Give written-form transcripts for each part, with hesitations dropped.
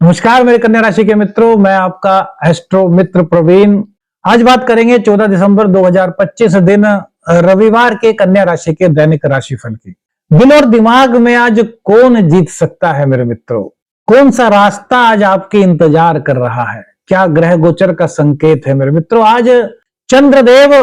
नमस्कार मेरे कन्या राशि के मित्रों, मैं आपका एस्ट्रो मित्र प्रवीण। आज बात करेंगे 14 दिसंबर 2025 दिन रविवार के कन्या राशि के दैनिक राशिफल की। दिल और दिमाग में आज कौन जीत सकता है मेरे मित्रों? कौन सा रास्ता आज आपके इंतजार कर रहा है? क्या ग्रह गोचर का संकेत है मेरे मित्रों? आज चंद्रदेव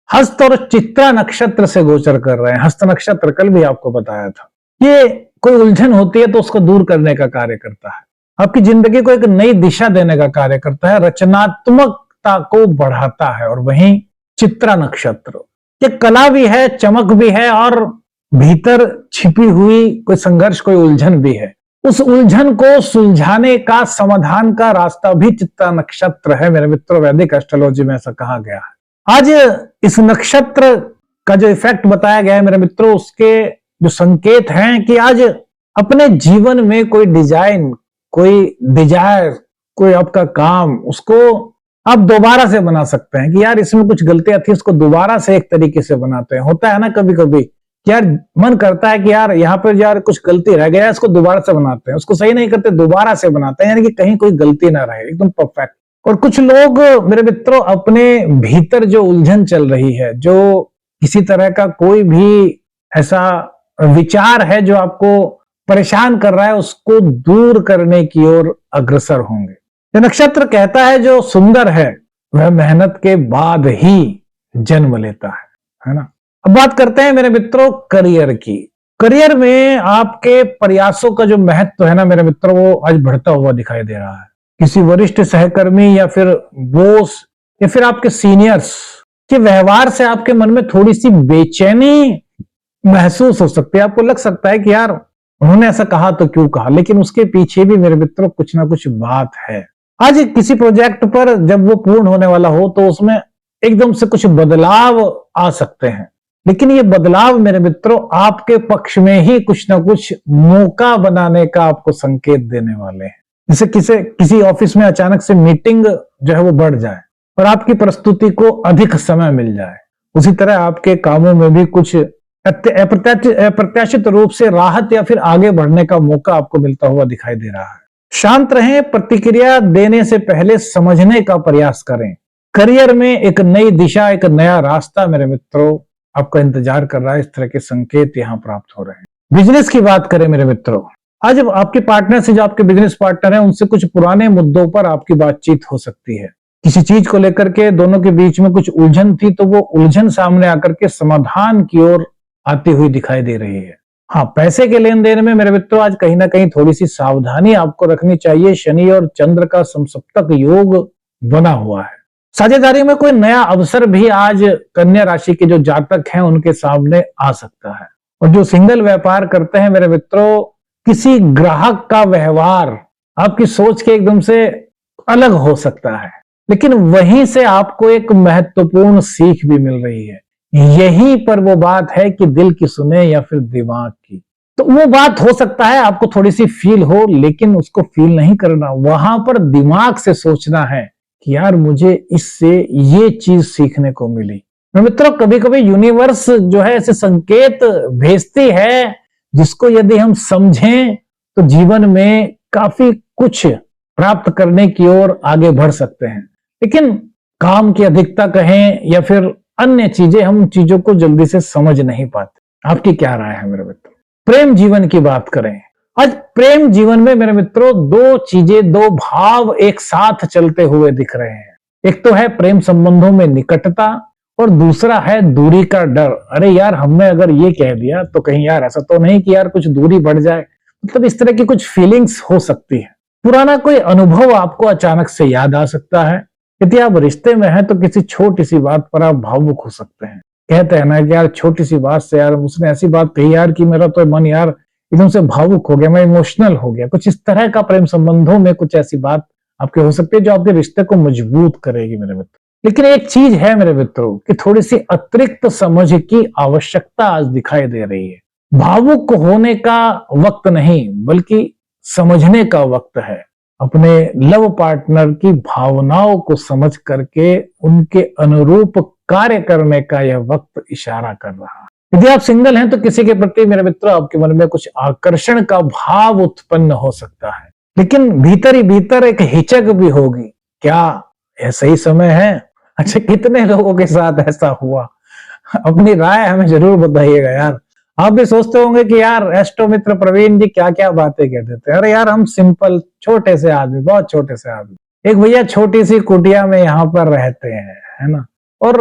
हस्त और चित्रा नक्षत्र से गोचर कर रहे हैं। हस्त नक्षत्र कल भी आपको बताया था। ये कोई उलझन होती है तो उसको दूर करने का कार्य करता है, आपकी जिंदगी को एक नई दिशा देने का कार्य करता है, रचनात्मकता को बढ़ाता है। और वहीं चित्रा नक्षत्र ये कला भी है, चमक भी है और भीतर छिपी हुई कोई संघर्ष, कोई उलझन भी है। उस उलझन को सुलझाने का, समाधान का रास्ता भी चित्रा नक्षत्र है मेरे मित्रों। वैदिक एस्ट्रोलॉजी में ऐसा कहा गया है। आज इस नक्षत्र का जो इफेक्ट बताया गया है मेरे मित्रों, उसके जो संकेत हैं कि आज अपने जीवन में कोई डिजाइन, कोई डिजायर, कोई आपका काम, उसको आप दोबारा से बना सकते हैं कि यार इसमें कुछ गलतियां थी, उसको दोबारा से एक तरीके से बनाते हैं। होता है ना कभी कभी कि यार मन करता है कि यार यहाँ पर यार कुछ गलती रह गया है, इसको दोबारा से बनाते हैं। उसको सही नहीं करते, दोबारा से बनाते हैं, यानी कि कहीं कोई गलती ना रहे, एकदम परफेक्ट। और कुछ लोग मेरे मित्रों अपने भीतर जो उलझन चल रही है, जो किसी तरह का कोई भी ऐसा विचार है जो आपको परेशान कर रहा है, उसको दूर करने की ओर अग्रसर होंगे। ये नक्षत्र कहता है जो सुंदर है वह मेहनत के बाद ही जन्म लेता है ना। अब बात करते हैं मेरे मित्रों करियर की। करियर में आपके प्रयासों का जो महत्व है ना मेरे मित्रों, वो आज बढ़ता हुआ दिखाई दे रहा है। किसी वरिष्ठ सहकर्मी या फिर बॉस या फिर आपके सीनियर्स के व्यवहार से आपके मन में थोड़ी सी बेचैनी महसूस हो सकती है। आपको लग सकता है कि यार उन्होंने ऐसा कहा तो क्यों कहा, लेकिन उसके पीछे भी मेरे मित्रों कुछ ना कुछ बात है। आज किसी प्रोजेक्ट पर जब वो पूर्ण होने वाला हो तो उसमें एकदम से कुछ बदलाव आ सकते हैं, लेकिन ये बदलाव मेरे मित्रों आपके पक्ष में ही कुछ ना कुछ मौका बनाने का आपको संकेत देने वाले हैं। जैसे किसी ऑफिस में अचानक से मीटिंग जो है वो बढ़ जाए और आपकी प्रस्तुति को अधिक समय मिल जाए, उसी तरह आपके कामों में भी कुछ अप्रत्याशित रूप से राहत या फिर आगे बढ़ने का मौका आपको मिलता हुआ दिखाई दे रहा है। शांत रहें, प्रतिक्रिया देने से पहले समझने का प्रयास करें। करियर में एक नई दिशा, एक नया रास्ता मेरे मित्रों आपका इंतजार कर रहा है। इस तरह के संकेत यहां प्राप्त हो रहे हैं। बिजनेस की बात करें मेरे मित्रों, आज आपके पार्टनर से, जो आपके बिजनेस पार्टनर है, उनसे कुछ पुराने मुद्दों पर आपकी बातचीत हो सकती है। किसी चीज को लेकर के दोनों के बीच में कुछ उलझन थी तो वो उलझन सामने आकर के समाधान की ओर आती हुई दिखाई दे रही है। हाँ, पैसे के लेन देन में मेरे मित्रों आज कहीं ना कहीं थोड़ी सी सावधानी आपको रखनी चाहिए। शनि और चंद्र का समसप्तक योग बना हुआ है। साझेदारी में कोई नया अवसर भी आज कन्या राशि के जो जातक हैं उनके सामने आ सकता है। और जो सिंगल व्यापार करते हैं मेरे मित्रों, किसी ग्राहक का व्यवहार आपकी सोच के एकदम से अलग हो सकता है, लेकिन वहीं से आपको एक महत्वपूर्ण सीख भी मिल रही है। यहीं पर वो बात है कि दिल की सुने या फिर दिमाग की। तो वो बात हो सकता है आपको थोड़ी सी फील हो, लेकिन उसको फील नहीं करना, वहां पर दिमाग से सोचना है कि यार मुझे इससे ये चीज सीखने को मिली। मित्रों कभी कभी यूनिवर्स जो है ऐसे संकेत भेजती है जिसको यदि हम समझें तो जीवन में काफी कुछ प्राप्त करने की ओर आगे बढ़ सकते हैं। लेकिन काम की अधिकता कहें या फिर अन्य चीजें, हम चीजों को जल्दी से समझ नहीं पाते। आपकी क्या राय है मेरे मित्रों? प्रेम जीवन की बात करें, आज प्रेम जीवन में मेरे मित्रों दो चीजें, दो भाव एक साथ चलते हुए दिख रहे हैं। एक तो है प्रेम संबंधों में निकटता और दूसरा है दूरी का डर। अरे यार हमने अगर ये कह दिया तो कहीं यार ऐसा तो नहीं कि यार कुछ दूरी बढ़ जाए। मतलब इस तरह की कुछ फीलिंग्स हो सकती है। पुराना कोई अनुभव आपको अचानक से याद आ सकता है। यदि आप रिश्ते में हैं तो किसी छोटी सी बात पर आप भावुक हो सकते हैं। कहते हैं ना कि यार छोटी सी बात से यार उसने ऐसी बात कही यार कि मेरा तो मन यार एकदम से भावुक हो गया, मैं इमोशनल हो गया। कुछ इस तरह का प्रेम संबंधों में कुछ ऐसी बात आपके हो सकती है जो आपके रिश्ते को मजबूत करेगी मेरे मित्र। लेकिन एक चीज है मेरे मित्रों कि थोड़ी सी अतिरिक्त समझ की आवश्यकता आज दिखाई दे रही है। भावुक होने का वक्त नहीं बल्कि समझने का वक्त है। अपने लव पार्टनर की भावनाओं को समझ करके उनके अनुरूप कार्य करने का यह वक्त इशारा कर रहा है। यदि आप सिंगल हैं तो किसी के प्रति मेरे मित्रों आपके मन में कुछ आकर्षण का भाव उत्पन्न हो सकता है। लेकिन भीतर ही भीतर एक हिचक भी होगी, क्या यह सही समय है? अच्छा, कितने लोगों के साथ ऐसा हुआ? अपनी राय हमें जरूर बताइएगा यार। आप भी सोचते होंगे कि यार एस्ट्रो मित्र प्रवीण जी क्या क्या बातें कह देते हैं। अरे यार, हम सिंपल छोटे से आदमी, बहुत छोटे से आदमी, एक भैया छोटी सी कुटिया में यहाँ पर रहते हैं, है ना। और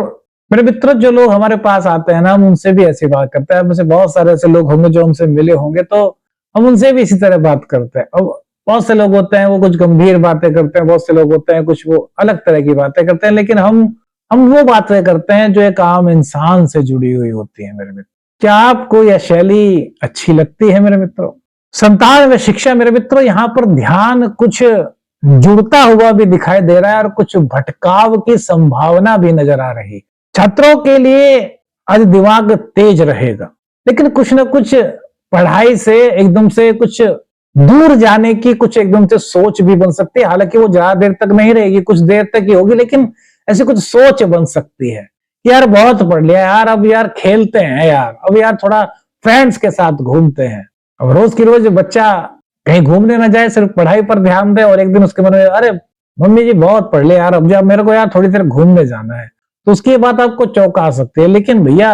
मेरे मित्रों, जो लोग हमारे पास आते हैं ना, हम उनसे भी ऐसी बात करते हैं। मुझसे बहुत सारे ऐसे लोग होंगे जो हमसे मिले होंगे, तो हम उनसे भी इसी तरह बात करते हैं। अब बहुत से लोग होते हैं वो कुछ गंभीर बातें करते हैं, बहुत से लोग होते हैं कुछ वो अलग तरह की बातें करते हैं, लेकिन हम वो बातें करते हैं जो एक आम इंसान से जुड़ी हुई होती है मेरे मित्र। क्या आपको यह शैली अच्छी लगती है मेरे मित्रों? संतान व शिक्षा मेरे मित्रों, यहाँ पर ध्यान कुछ जुड़ता हुआ भी दिखाई दे रहा है और कुछ भटकाव की संभावना भी नजर आ रही। छात्रों के लिए आज दिमाग तेज रहेगा, लेकिन कुछ ना कुछ पढ़ाई से एकदम से कुछ दूर जाने की कुछ एकदम से सोच भी बन सकती है। हालांकि वो ज्यादा देर तक नहीं रहेगी, कुछ देर तक ही होगी, लेकिन ऐसी कुछ सोच बन सकती है कि यार बहुत पढ़ लिया यार, अब यार खेलते हैं यार, अब यार थोड़ा फ्रेंड्स के साथ घूमते हैं। अब रोज की रोज बच्चा कहीं घूमने ना जाए, सिर्फ पढ़ाई पर ध्यान दे, और एक दिन उसके मन में अरे मम्मी जी बहुत पढ़ लिया यार, अब जब मेरे को यार थोड़ी देर घूमने जाना है, तो उसकी बात आपको चौंका सकती है। लेकिन भैया,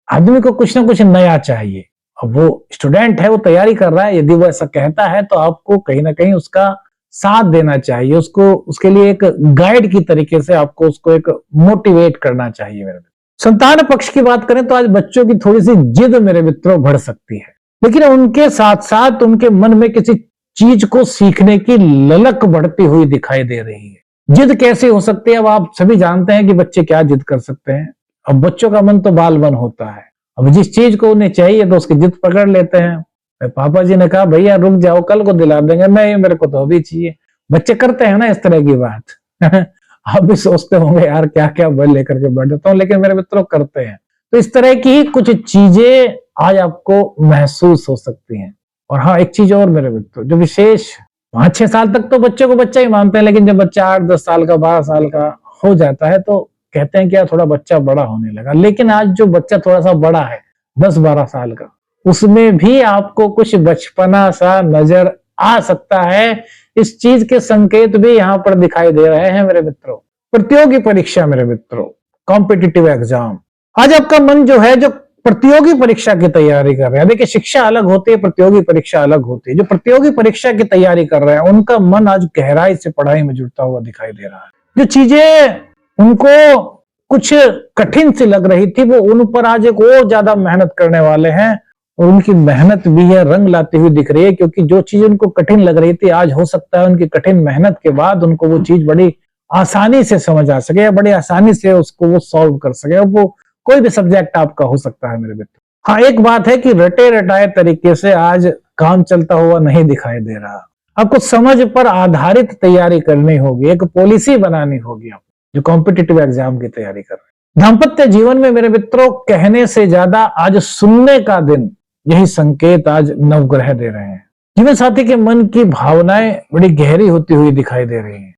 आदमी को कुछ ना कुछ नया चाहिए। अब वो स्टूडेंट है, वो तैयारी कर रहा है, यदि वो ऐसा कहता है तो आपको कहीं ना कहीं उसका साथ देना चाहिए, उसको उसके लिए एक गाइड की तरीके से आपको उसको एक मोटिवेट करना चाहिए मेरे मित्र। संतान पक्ष की बात करें तो आज बच्चों की थोड़ी सी जिद मेरे मित्रों बढ़ सकती है, लेकिन उनके साथ साथ उनके मन में किसी चीज को सीखने की ललक बढ़ती हुई दिखाई दे रही है। जिद कैसे हो सकती है? अब आप सभी जानते हैं कि बच्चे क्या जिद कर सकते हैं। अब बच्चों का मन तो बाल मन होता है। अब जिस चीज को उन्हें चाहिए तो उसकी जिद पकड़ लेते हैं। पापा जी ने कहा भैया रुक जाओ, कल को दिला देंगे। नहीं, मेरे को तो अभी चाहिए। बच्चे करते हैं ना इस तरह की बात। आप भी सोचते होंगे यार क्या क्या बल लेकर के बैठ जाता हूँ, लेकिन मेरे मित्रों करते हैं। तो इस तरह की कुछ चीजें आज आपको महसूस हो सकती हैं। और हाँ, एक चीज और मेरे मित्रों, जो विशेष 5-6 साल तक तो बच्चे को बच्चा ही मानते हैं, लेकिन जब बच्चा 8-10 साल का 12 साल का हो जाता है तो कहते हैं कि यार थोड़ा बच्चा बड़ा होने लगा। लेकिन आज जो बच्चा थोड़ा सा बड़ा है, 10-12 साल का, उसमें भी आपको कुछ बचपना सा नजर आ सकता है। इस चीज के संकेत भी यहाँ पर दिखाई दे रहे हैं मेरे मित्रों। प्रतियोगी परीक्षा मेरे मित्रों, कॉम्पिटिटिव एग्जाम, आज आपका मन जो है, जो प्रतियोगी परीक्षा की तैयारी कर रहे हैं, देखिए शिक्षा अलग होती है, प्रतियोगी परीक्षा अलग होती है। जो प्रतियोगी परीक्षा की तैयारी कर रहे हैं उनका मन आज गहराई से पढ़ाई में जुड़ता हुआ दिखाई दे रहा है। जो चीजें उनको कुछ कठिन सी लग रही थी, वो उन पर आज एक और ज्यादा मेहनत करने वाले हैं, और उनकी मेहनत भी है रंग लाती हुई दिख रही है। क्योंकि जो चीज उनको कठिन लग रही थी, आज हो सकता है उनकी कठिन मेहनत के बाद उनको वो चीज बड़ी आसानी से समझ आ सके, या बड़ी आसानी से उसको वो सॉल्व कर सके। वो कोई भी सब्जेक्ट आपका हो सकता है मेरे मित्र। हाँ, एक बात है कि रटे रटाए तरीके से आज काम चलता हुआ नहीं दिखाई दे रहा। आपको समझ पर आधारित तैयारी करनी होगी, एक पॉलिसी बनानी होगी आप जो कॉम्पिटिटिव एग्जाम की तैयारी कर रहे हैं। दाम्पत्य जीवन में मेरे मित्रों, कहने से ज्यादा आज सुनने का दिन, यही संकेत आज नवग्रह दे रहे हैं। जीवन साथी के मन की भावनाएं बड़ी गहरी होती हुई दिखाई दे रही हैं।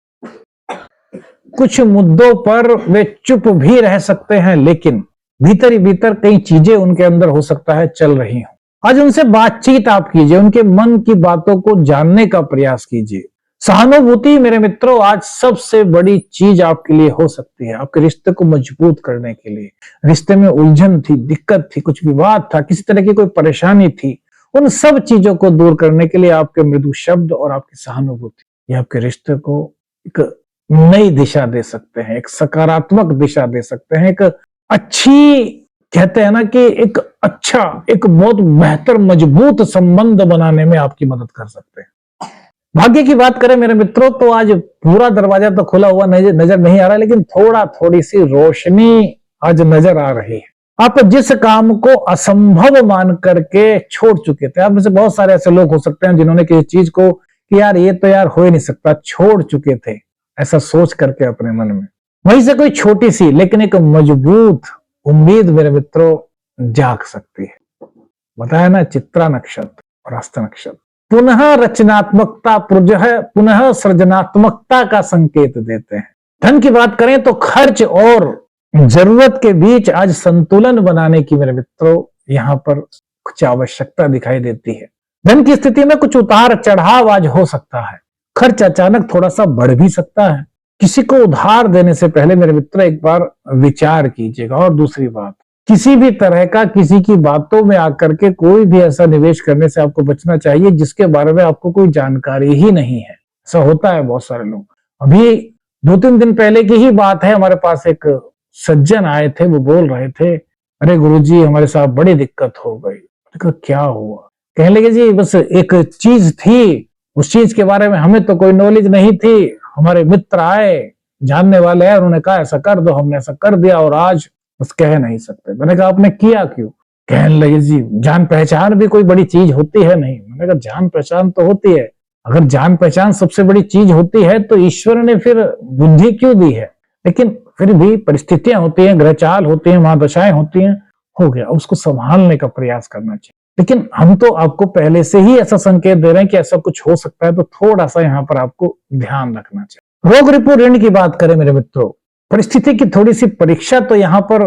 कुछ मुद्दों पर वे चुप भी रह सकते हैं, लेकिन भीतर ही भीतर कई चीजें उनके अंदर हो सकता है चल रही हो। आज उनसे बातचीत आप कीजिए, उनके मन की बातों को जानने का प्रयास कीजिए। सहानुभूति मेरे मित्रों आज सबसे बड़ी चीज आपके लिए हो सकती है, आपके रिश्ते को मजबूत करने के लिए। रिश्ते में उलझन थी, दिक्कत थी, कुछ विवाद था, किसी तरह की कोई परेशानी थी, उन सब चीजों को दूर करने के लिए आपके मृदु शब्द और आपकी सहानुभूति, ये आपके रिश्ते को एक नई दिशा दे सकते हैं, एक सकारात्मक दिशा दे सकते हैं, एक अच्छी, कहते हैं ना कि एक अच्छा, एक बहुत बेहतर मजबूत संबंध बनाने में आपकी मदद कर सकते हैं। भाग्य की बात करें मेरे मित्रों, तो आज पूरा दरवाजा तो खुला हुआ नजर नहीं आ रहा, लेकिन थोड़ी सी रोशनी आज नजर आ रही है। आप जिस काम को असंभव मान करके छोड़ चुके थे, आप में से बहुत सारे ऐसे लोग हो सकते हैं जिन्होंने किसी चीज को कि यार ये तो यार हो ही नहीं सकता, छोड़ चुके थे, ऐसा सोच करके अपने मन में। वहीं से कोई छोटी सी लेकिन एक मजबूत उम्मीद मेरे मित्रों जाग सकती है। बताया ना, चित्रा नक्षत्र और हस्त नक्षत्र पुनः रचनात्मकता, पुनः सृजनात्मकता का संकेत देते हैं। धन की बात करें तो खर्च और जरूरत के बीच आज संतुलन बनाने की मेरे मित्रों यहाँ पर कुछ आवश्यकता दिखाई देती है। धन की स्थिति में कुछ उतार चढ़ाव आज हो सकता है, खर्च अचानक थोड़ा सा बढ़ भी सकता है। किसी को उधार देने से पहले मेरे मित्र एक बार विचार कीजिएगा। और दूसरी बात, किसी भी तरह का किसी की बातों में आकर के कोई भी ऐसा निवेश करने से आपको बचना चाहिए जिसके बारे में आपको कोई जानकारी ही नहीं है। ऐसा होता है बहुत सारे लोग। अभी 2-3 दिन पहले की ही बात है, हमारे पास एक सज्जन आए थे, वो बोल रहे थे, अरे गुरुजी हमारे साथ बड़ी दिक्कत हो गई। तो क्या हुआ? कहने लगे जी बस एक चीज थी, उस चीज के बारे में हमें तो कोई नॉलेज नहीं थी, हमारे मित्र आए, जानने वाले हैं, उन्होंने कहा ऐसा कर दो, हमने ऐसा कर दिया और आज बस कह नहीं सकते। मैंने कहा आपने किया क्यों? कहने लगे जी जान पहचान भी कोई बड़ी चीज होती है नहीं। मैंने कहा जान पहचान तो होती है, अगर जान पहचान सबसे बड़ी चीज होती है तो ईश्वर ने फिर बुद्धि क्यों दी है? लेकिन फिर भी परिस्थितियां होती हैं, ग्रहचाल होती हैं, महादशाएं होती हैं, हो गया, उसको संभालने का प्रयास करना चाहिए। लेकिन हम तो आपको पहले से ही ऐसा संकेत दे रहे हैं कि ऐसा कुछ हो सकता है, तो थोड़ा सा यहाँ पर आपको ध्यान रखना चाहिए। रोग रिपू ऋण की बात करें मेरे मित्रों, परिस्थिति की थोड़ी सी परीक्षा तो यहाँ पर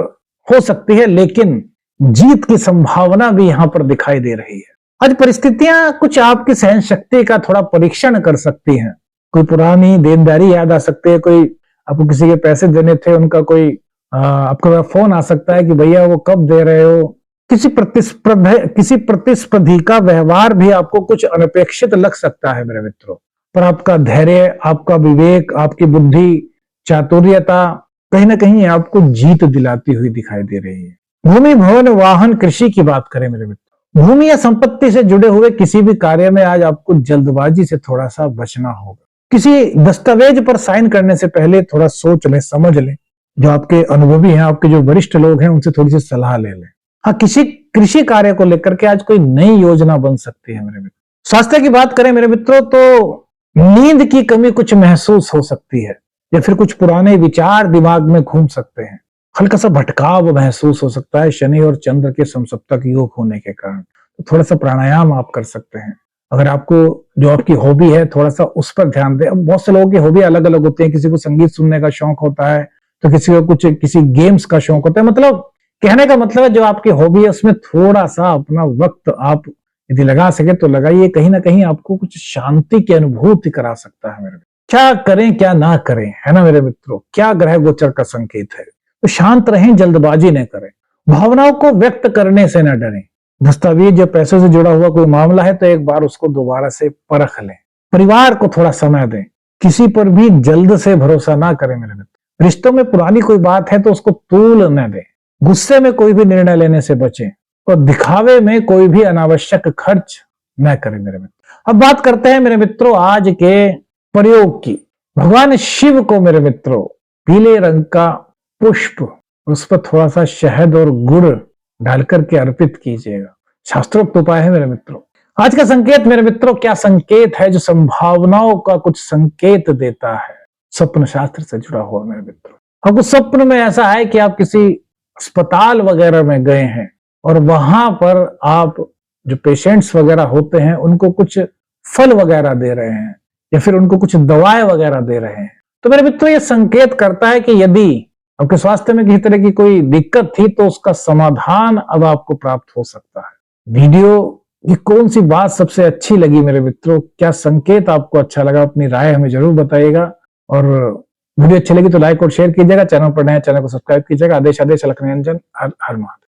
हो सकती है, लेकिन जीत की संभावना भी यहाँ पर दिखाई दे रही है। आज परिस्थितियां कुछ आपकी सहन शक्ति का थोड़ा परीक्षण कर सकती हैं। कोई पुरानी देनदारी याद आ सकती है, कोई आपको किसी के पैसे देने थे, उनका कोई आपको फोन आ सकता है कि भैया वो कब दे रहे हो। किसी प्रतिस्पर्धी का व्यवहार भी आपको कुछ अनपेक्षित लग सकता है मेरे मित्रों, पर आपका धैर्य, आपका विवेक, आपकी बुद्धि, चातुर्यता कहीं ना कहीं आपको जीत दिलाती हुई दिखाई दे रही है। भूमि, भवन, वाहन, कृषि की बात करें मेरे मित्रों, भूमि या संपत्ति से जुड़े हुए किसी भी कार्य में आज आपको जल्दबाजी से थोड़ा सा बचना होगा। किसी दस्तावेज पर साइन करने से पहले थोड़ा सोच लें, समझ लें। जो आपके अनुभवी हैं, आपके जो वरिष्ठ लोग हैं, उनसे थोड़ी सी सलाह ले लें। हाँ, किसी कृषि कार्य को लेकर के आज कोई नई योजना बन सकती है मेरे मित्र। स्वास्थ्य की बात करें मेरे मित्रों, तो नींद की कमी कुछ महसूस हो सकती है, या फिर कुछ पुराने विचार दिमाग में घूम सकते हैं। हल्का सा भटकाव महसूस हो सकता है शनि और चंद्र के समसप्तक योग होने के कारण। तो थोड़ा सा प्राणायाम आप कर सकते हैं। अगर आपको जो आपकी हॉबी है थोड़ा सा उस पर ध्यान दें। अब बहुत से लोगों की हॉबी अलग अलग होती है, किसी को संगीत सुनने का शौक होता है, तो किसी को किसी गेम्स का शौक होता है। मतलब कहने का मतलब है जो आपकी हॉबी है उसमें थोड़ा सा अपना वक्त आप यदि लगा सके तो लगाइए। कहीं ना कहीं आपको कुछ शांति की अनुभूति करा सकता है मेरे। क्या करें क्या ना करें, है ना मेरे मित्रों, क्या ग्रह गोचर का संकेत है। तो शांत रहें, जल्दबाजी न करें, भावनाओं को व्यक्त करने से न डरें। दस्तावेज या पैसों से जुड़ा हुआ कोई मामला है तो एक बार उसको दोबारा से परख लें। परिवार को थोड़ा समय दें, किसी पर भी जल्द से भरोसा ना करें मेरे मित्र। रिश्तों में पुरानी कोई बात है तो उसको तूल न दें। गुस्से में कोई भी निर्णय लेने से बचें और दिखावे में कोई भी अनावश्यक खर्च न करें मेरे मित्र। अब बात करते हैं मेरे मित्रों आज के प्रयोग की। भगवान शिव को मेरे मित्रों पीले रंग का पुष्प, उस पर थोड़ा सा शहद और गुड़ डालकर के अर्पित कीजिएगा। शास्त्रोक्त उपाय है मेरे मित्रों। आज का संकेत मेरे मित्रों क्या संकेत है जो संभावनाओं का कुछ संकेत देता है, स्वप्न शास्त्र से जुड़ा हुआ मेरे मित्रों। आपको स्वप्न में ऐसा है कि आप किसी अस्पताल वगैरह में गए हैं और वहां पर आप जो पेशेंट्स वगैरह होते हैं उनको कुछ फल वगैरह दे रहे हैं या फिर उनको कुछ दवाएं वगैरह दे रहे हैं। तो मेरे मित्रों ये संकेत करता है कि यदि आपके स्वास्थ्य में किसी तरह की कोई दिक्कत थी तो उसका समाधान अब आपको प्राप्त हो सकता है। वीडियो की कौन सी बात सबसे अच्छी लगी मेरे मित्रों, क्या संकेत आपको अच्छा लगा, अपनी राय हमें जरूर बताइएगा। और वीडियो अच्छी लगी तो लाइक और शेयर कीजिएगा। चैनल पर नए, चैनल को सब्सक्राइब कीजिएगा। आदेश अलख निरंजन, हर हर महादेव।